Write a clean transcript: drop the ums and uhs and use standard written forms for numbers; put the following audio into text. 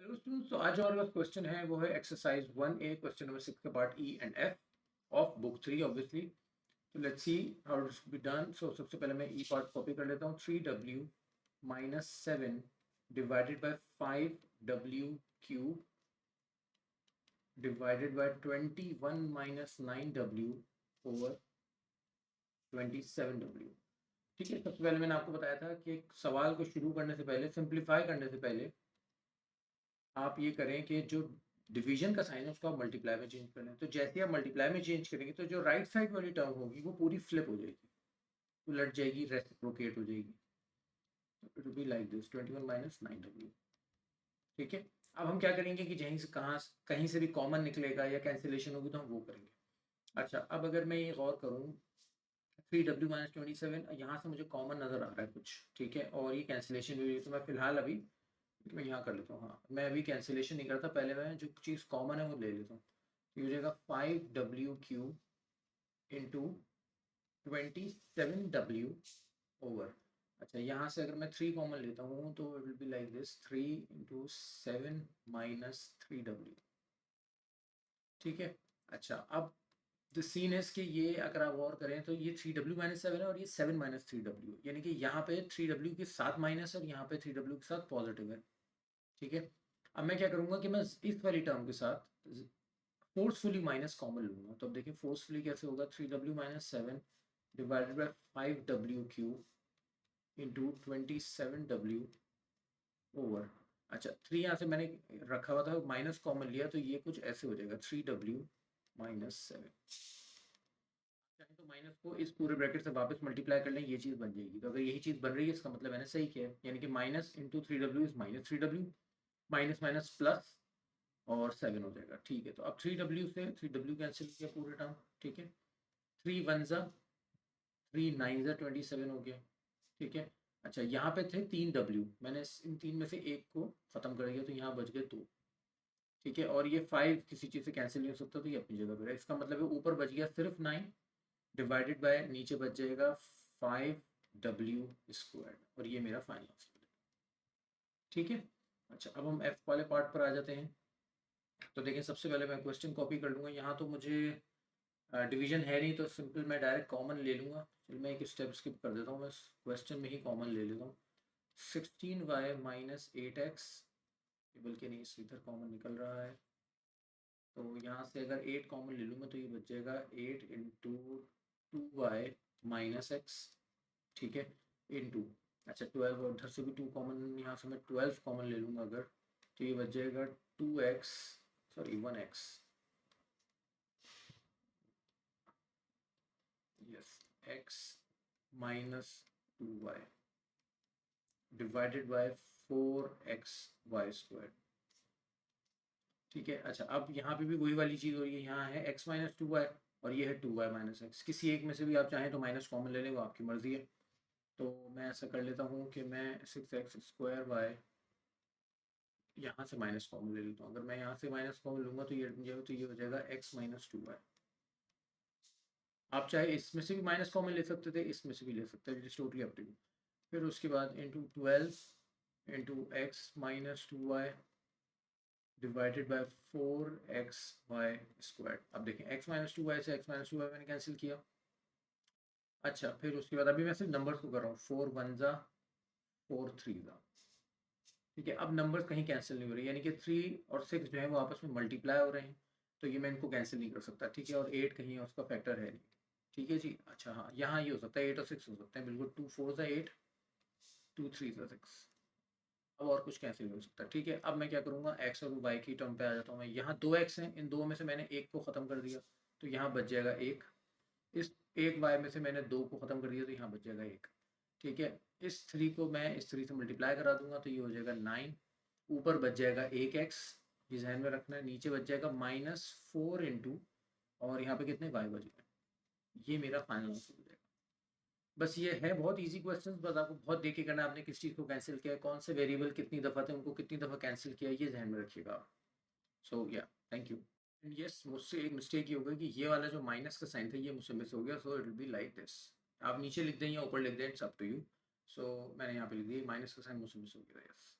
Hello students, तो आज हमारे पास क्वेश्चन है वो है एक्सरसाइज 1A क्वेश्चन नंबर 6 का part E and F of book 3 obviously. तो let's see how it's be done. So सबसे पहले मैं ई पार्ट कॉपी कर लेता हूँ। 3W minus 7 divided by 5W cube divided by 21 minus 9W over 27W। ठीक है, सबसे पहले मैंने आपको बताया था कि एक सवाल को शुरू करने से पहले, सिंप्लीफाई करने से पहले आप ये करें कि जो डिवीजन का साइन है उसको आप मल्टीप्लाई में चेंज कर लें। तो जैसे आप मल्टीप्लाई में चेंज करेंगे तो जो राइट साइड वाली टर्म होगी वो पूरी फ्लिप हो जाएगी, उलट जाएगी, रेसिप्रोकेट हो जाएगी। It will be like this 21 minus 9W। ठीक है, अब हम क्या करेंगे कि कहीं से भी कॉमन निकलेगा या कैंसिलेशन होगी तो हम वो करेंगे। अच्छा, अब अगर मैं ये गौर करूँ 3W माइनस 27, यहाँ से मुझे कॉमन नज़र आ रहा है कुछ। ठीक है, और ये कैंसिलेशन भी हुई है तो मैं फिलहाल अभी मैं यहाँ कर लेता हूँ। हाँ, मैं अभी कैंसिलेशन नहीं करता, पहले मैं जो चीज़ कॉमन है वो ले लेता हूँ। तो ये हो जाएगा 5W cube into 27W over. अच्छा, यहाँ से अगर मैं 3 कॉमन लेता हूँ तो it will be like this 3 into 7 minus 3W। ठीक है, अच्छा अब द सीन है कि ये अगर आप और करें तो ये 3W माइनस 7 है और ये 7 माइनस 3W, यानी कि यहाँ पे 3W के साथ माइनस और यहाँ पे 3W के साथ पॉजिटिव है। ठीक है, अब मैं क्या करूँगा कि मैं इस वाली टर्म के साथ फोर्सफुली माइनस कॉमन लूँगा। तो अब देखिए फोर्सफुली कैसे होगा, 3W minus 7 divided by 5W cube into 27W over. अच्छा, 3 यहाँ से मैंने रखा हुआ था, माइनस कॉमन लिया तो ये कुछ ऐसे हो जाएगा 3W माइनस 7। चाहे तो माइनस को इस पूरे ब्रैकेट से वापस मल्टीप्लाई कर लें, ये चीज़ बन जाएगी। तो अगर यही चीज़ बन रही है इसका मतलब मैंने सही किया है, यानी कि minus into 3W is minus 3W, minus minus plus और 7 हो जाएगा। ठीक है, तो अब 3W से 3W कैंसिल किया पूरे टर्म। ठीक है, 3 वन ज़ा 3 नाइन ज़ा 27 हो गया। ठीक है, अच्छा यहाँ पे थे 3W, मैंने इन तीन में से एक को ख़त्म कर दिया तो यहाँ बच गए 2। ठीक है, और ये 5 किसी चीज़ से कैंसिल नहीं हो सकता तो ये अपनी जगह पर है। इसका मतलब है ऊपर बच गया सिर्फ 9 डिवाइडेड बाय नीचे बच जाएगा 5W स्क्वायर, और ये मेरा फाइनल आंसर। ठीक है, अच्छा अब हम एफ वाले पार्ट पर आ जाते हैं। तो देखिए सबसे पहले मैं क्वेश्चन कॉपी कर लूँगा। यहाँ तो मुझे डिवीजन है नहीं तो सिंपल मैं डायरेक्ट कॉमन ले लूँगा। चलिए मैं एक स्टेप स्किप कर देता हूँ, मैं क्वेश्चन में ही कॉमन ले लेता हूँ। 16y माइनस 8x, बल्कि नहीं इस इधर कॉमन निकल रहा है, तो यहाँ से अगर 8 कॉमन ले लूँगा तो ये बच जाएगा 8 इंटू 2y माइनस एक्स। ठीक है, इंटू, अच्छा 12, और उधर से भी 2 कॉमन, यहाँ से मैं 12 कॉमन ले लूँगा अगर, तो ये बच जाएगा 2x, sorry 1x, yes, x minus 2y divided by 4xy square. ठीक है, अच्छा अब यहाँ पे भी वही वाली चीज़ हो रही है, यहाँ है x माइनस 2y और ये है 2y माइनस एक्स। किसी एक में से भी आप चाहें तो माइनस कॉमन ले लें, वो आपकी मर्ज़ी है। तो मैं ऐसा कर लेता हूँ कि मैं 6x स्क्वायर वाई यहाँ से माइनस कॉमन ले लेता हूँ। अगर मैं यहाँ से माइनस कॉमन लूँगा तो ये हो जाएगा x माइनस 2y। आप चाहे इसमें से भी माइनस कॉमन ले सकते थे, इसमें से भी ले सकते थे, it is totally up to you. फिर उसके बाद into 12 into X minus 2y divided by 4xy square. अब देखें x माइनस 2y से x माइनस 2y मैंने कैंसिल किया। अच्छा, फिर उसके बाद अभी मैं सिर्फ नंबर्स को कर रहा हूँ, 4 वन ज़ा 4 थ्री ज़ा। ठीक है, अब नंबर्स कहीं कैंसिल नहीं हो रही, यानी कि 3 और 6 जो है वो आपस में मल्टीप्लाई हो रहे हैं, तो ये मैं इनको कैंसिल नहीं कर सकता। ठीक है, और 8 कहीं है उसका फैक्टर है नहीं। ठीक है जी, अच्छा हाँ यहाँ ये हो सकता है 8 और 6 हो सकते हैं, बिल्कुल 2 4 ज़ा 8 2 3 ज़ा 6। अब और कुछ कैंसिल नहीं हो सकता। ठीक है, अब मैं क्या करूँगा, एक्स और वाई की टर्म पे आ जाता हूँ मैं। यहाँ 2x हैं, इन दो में से मैंने एक को ख़त्म कर दिया तो यहाँ बच जाएगा 1। इस 1 वाई में से मैंने 2 को ख़त्म कर दिया तो यहाँ बच जाएगा 1। ठीक है, इस 3 को मैं इस 3 से मल्टीप्लाई करा दूंगा तो ये हो जाएगा 9। ऊपर बच जाएगा 1x, ये ध्यान में रखना है। नीचे बच जाएगा -4 इंटू, और यहाँ पे कितने y बच गए, ये मेरा फाइनल आंसर हो जाएगा। बस ये है, बहुत इजी क्वेश्चन, बस आपको बहुत देख के करना है आपने किस चीज़ को कैंसिल किया है, कौन से वेरिएबल कितनी दफ़ा थे, उनको कितनी दफ़ा कैंसिल किया, ये ध्यान में रखिएगा आप। सो या थैंक यू। एंड यस, मुझसे एक मिस्टेक ये हो गई कि ये वाला जो माइनस का साइन था ये मुझसे मिस हो गया। So it will be like this, आप नीचे लिख दें या ऊपर लिख दें, इट्स अप टू यू। सो मैंने यहाँ पे लिख दिया, माइनस का साइन मुझसे मिस हो गया। यस।